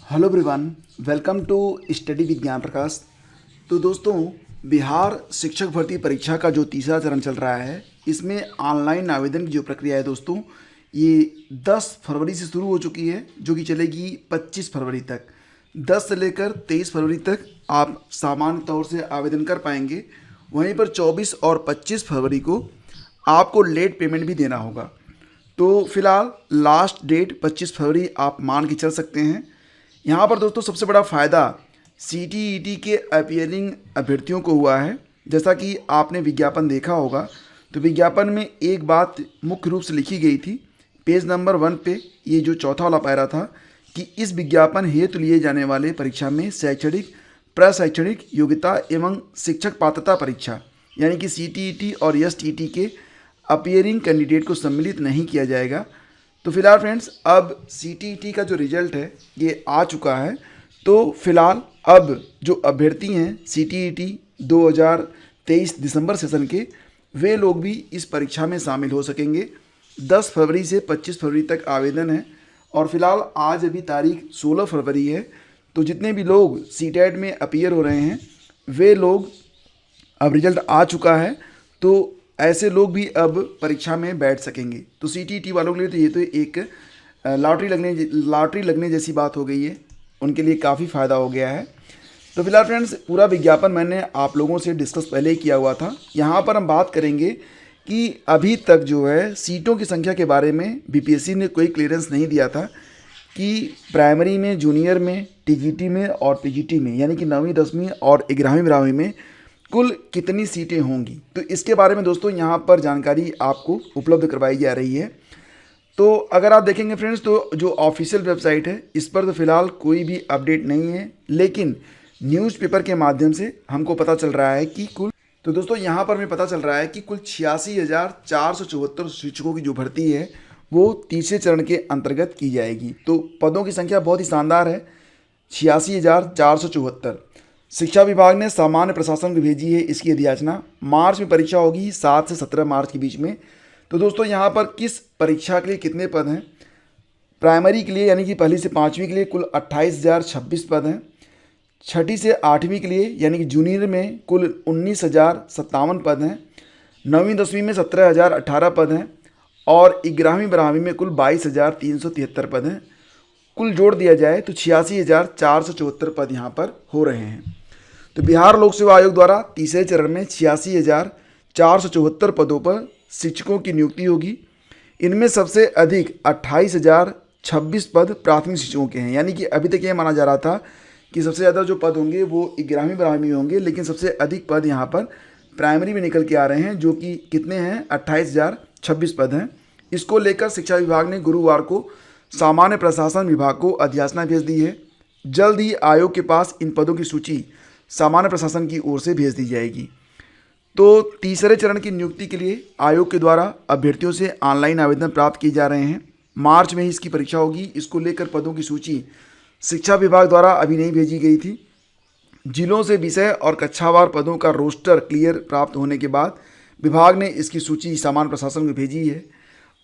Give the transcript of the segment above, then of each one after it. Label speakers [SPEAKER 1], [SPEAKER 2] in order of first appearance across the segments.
[SPEAKER 1] Hello everyone, welcome to study with Gyan Prakash. तो दोस्तों, बिहार शिक्षक भर्ती परीक्षा का जो तीसरा चरण चल रहा है, इसमें ऑनलाइन आवेदन की जो प्रक्रिया है दोस्तों, ये 10 फरवरी से शुरू हो चुकी है, जो कि चलेगी 25 फरवरी तक। 10 से लेकर 23 फरवरी तक आप सामान्य तौर से आवेदन कर पाएंगे। वहीं पर 24 और 25 फरवरी को आपको लेट पेमेंट भी देना होगा। तो फिलहाल लास्ट डेट 25 फरवरी आप मान के चल सकते हैं। यहाँ पर दोस्तों सबसे बड़ा फ़ायदा CTET के अपीयरिंग अभ्यर्थियों को हुआ है। जैसा कि आपने विज्ञापन देखा होगा, तो विज्ञापन में एक बात मुख्य रूप से लिखी गई थी, पेज नंबर 1 पे, ये जो चौथा वाला पैरा था, कि इस विज्ञापन हेतु लिए जाने वाले परीक्षा में शैक्षणिक, प्रशैक्षणिक योग्यता एवं शिक्षक पात्रता परीक्षा यानी कि CTET और STET के अपीयरिंग कैंडिडेट को सम्मिलित नहीं किया जाएगा। तो फिलहाल फ्रेंड्स, अब CTET का जो रिजल्ट है ये आ चुका है। तो फिलहाल अब जो अभ्यर्थी हैं CTET 2023 दिसंबर सेशन के, वे लोग भी इस परीक्षा में शामिल हो सकेंगे। 10 फरवरी से 25 फरवरी तक आवेदन है और फिलहाल आज अभी तारीख 16 फरवरी है। तो जितने भी लोग CTET में अपीयर हो रहे हैं, वे लोग, अब रिजल्ट आ चुका है, तो ऐसे लोग भी अब परीक्षा में बैठ सकेंगे। तो CTET वालों के लिए तो ये तो एक लॉटरी लगने जैसी बात हो गई है, उनके लिए काफ़ी फ़ायदा हो गया है। तो फिलहाल फ्रेंड्स, पूरा विज्ञापन मैंने आप लोगों से डिस्कस पहले ही किया हुआ था। यहाँ पर हम बात करेंगे कि अभी तक जो है सीटों की संख्या के बारे में BPSC ने कोई क्लियरेंस नहीं दिया था कि प्राइमरी में, जूनियर में, TGT में और PGT में, यानी कि 9वीं 10वीं और 11वीं 12वीं में कुल कितनी सीटें होंगी। तो इसके बारे में दोस्तों यहाँ पर जानकारी आपको उपलब्ध करवाई जा रही है। तो अगर आप देखेंगे फ्रेंड्स, तो जो ऑफिशियल वेबसाइट है, इस पर तो फिलहाल कोई भी अपडेट नहीं है, लेकिन न्यूज़पेपर के माध्यम से हमको पता चल रहा है कि तो दोस्तों यहाँ पर हमें पता चल रहा है कि कुल 86,474 शिक्षकों की जो भर्ती है वो तीसरे चरण के अंतर्गत की जाएगी। तो पदों की संख्या बहुत ही शानदार है, 86,474। शिक्षा विभाग ने सामान्य प्रशासन को भेजी है इसकी अधियाचना। मार्च में परीक्षा होगी, 7 से 17 मार्च के बीच में। तो दोस्तों यहाँ पर किस परीक्षा के लिए कितने पद हैं? प्राइमरी के लिए यानी कि पहली से 5वीं के लिए कुल 28,026 पद हैं। छठी से 8वीं के लिए यानी कि जूनियर में कुल 19,057 पद हैं। 9वीं 10वीं में 17,018 पद हैं और 11वीं 12वीं में कुल 22,373 पद हैं। कुल जोड़ दिया जाए तो 86,474 पद यहाँ पर हो रहे हैं। तो बिहार लोक सेवा आयोग द्वारा तीसरे चरण में 86,474 पदों पर शिक्षकों की नियुक्ति होगी। इनमें सबसे अधिक 28,026 पद प्राथमिक शिक्षकों के हैं, यानी कि अभी तक ये माना जा रहा था कि सबसे ज़्यादा जो पद होंगे वो 11वीं 12वीं में होंगे, लेकिन सबसे अधिक पद यहाँ पर प्राइमरी में निकल के आ रहे हैं, जो कि कितने हैं? 28,026 पद हैं। इसको लेकर शिक्षा विभाग ने गुरुवार को सामान्य प्रशासन विभाग को अधियाचना भेज दी है। जल्द ही आयोग के पास इन पदों की सूची सामान्य प्रशासन की ओर से भेज दी जाएगी। तो तीसरे चरण की नियुक्ति के लिए आयोग के द्वारा अभ्यर्थियों से ऑनलाइन आवेदन प्राप्त किए जा रहे हैं। मार्च में ही इसकी परीक्षा होगी। इसको लेकर पदों की सूची शिक्षा विभाग द्वारा अभी नहीं भेजी गई थी। जिलों से विषय और कक्षावार पदों का रोस्टर क्लियर प्राप्त होने के बाद विभाग ने इसकी सूची सामान्य प्रशासन को भेजी है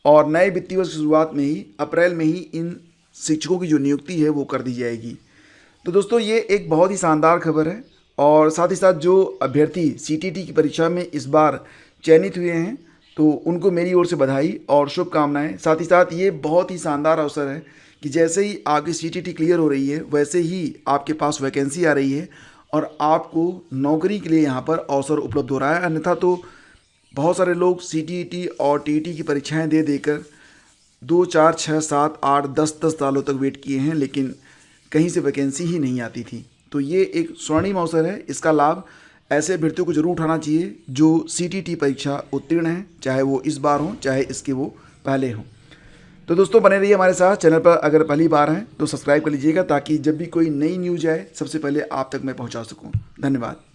[SPEAKER 1] और नए वित्तीय वर्ष की शुरुआत में ही, अप्रैल में ही, इन शिक्षकों की जो नियुक्ति है वो कर दी जाएगी। तो दोस्तों ये एक बहुत ही शानदार खबर है और साथ ही साथ जो अभ्यर्थी CTET की परीक्षा में इस बार चयनित हुए हैं, तो उनको मेरी ओर से बधाई और शुभकामनाएं। साथ ही साथ ये बहुत ही शानदार अवसर है कि जैसे ही आपकी CTET क्लियर हो रही है, वैसे ही आपके पास वैकेंसी आ रही है और आपको नौकरी के लिए यहाँ पर अवसर उपलब्ध हो रहा है। अन्यथा तो बहुत सारे लोग CTET और TET की परीक्षाएं दे देकर 2, 4, 6, 7, 8, 10 सालों तक वेट किए हैं, लेकिन कहीं से वैकेंसी ही नहीं आती थी। तो ये एक स्वर्णिम अवसर है। इसका लाभ ऐसे अभ्यर्थियों को जरूर उठाना चाहिए जो CTET परीक्षा उत्तीर्ण हैं, चाहे वो इस बार हो, चाहे इसके वो पहले हों। तो दोस्तों बने रहिए हमारे साथ। चैनल पर अगर पहली बार हैं तो सब्सक्राइब कर लीजिएगा, ताकि जब भी कोई नई न्यूज़ आए सबसे पहले आप तक मैं पहुँचा सकूँ। धन्यवाद।